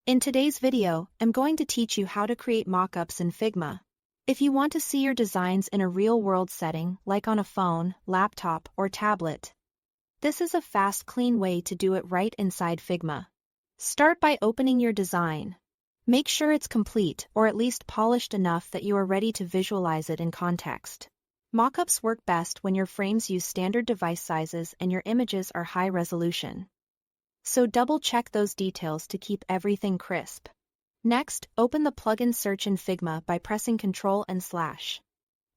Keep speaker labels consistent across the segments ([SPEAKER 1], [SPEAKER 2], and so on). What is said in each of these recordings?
[SPEAKER 1] In today's video, I'm going to teach you how to create mockups in Figma. If you want to see your designs in a real-world setting, like on a phone, laptop, or tablet, this is a fast, clean way to do it right inside Figma. Start by opening your design. Make sure it's complete or at least polished enough that you are ready to visualize it in context. Mockups work best when your frames use standard device sizes and your images are high resolution. So double-check those details to keep everything crisp. Next, open the plugin search in Figma by pressing Ctrl+/.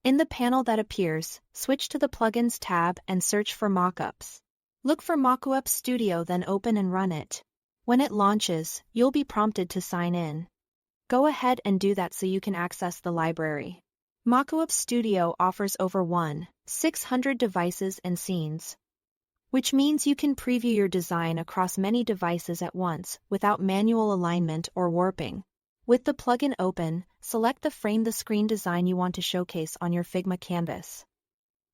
[SPEAKER 1] In the panel that appears, switch to the Plugins tab and search for Mockups. Look for Mockup Studio, then open and run it. When it launches, you'll be prompted to sign in. Go ahead and do that so you can access the library. Mockup Studio offers over 1,600 devices and scenes, which means you can preview your design across many devices at once without manual alignment or warping. With the plugin open, select the frame the screen design you want to showcase on your Figma canvas.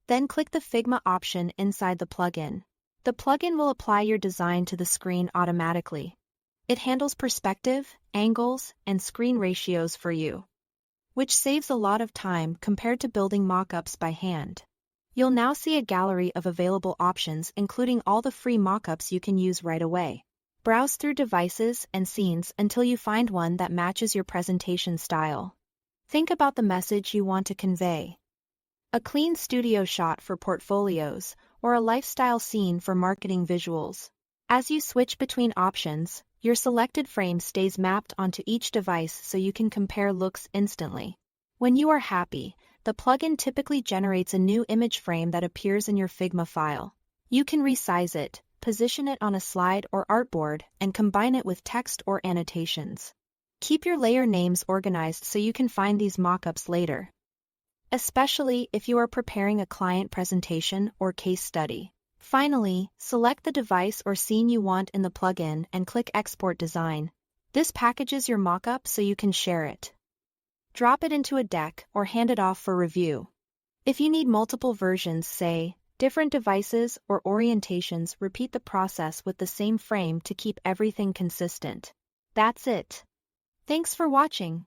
[SPEAKER 1] Then click the Figma option inside the plugin. The plugin will apply your design to the screen automatically. It handles perspective, angles, and screen ratios for you, which saves a lot of time compared to building mockups by hand. You'll now see a gallery of available options, including all the free mockups you can use right away. Browse through devices and scenes until you find one that matches your presentation style. Think about the message you want to convey. A clean studio shot for portfolios, or a lifestyle scene for marketing visuals. As you switch between options, your selected frame stays mapped onto each device so you can compare looks instantly. When you are happy, the plugin typically generates a new image frame that appears in your Figma file. You can resize it, position it on a slide or artboard, and combine it with text or annotations. Keep your layer names organized so you can find these mockups later, especially if you are preparing a client presentation or case study. Finally, select the device or scene you want in the plugin and click Export Design. This packages your mockup so you can share it. Drop it into a deck or hand it off for review. If you need multiple versions, say, different devices or orientations, repeat the process with the same frame to keep everything consistent. That's it. Thanks for watching.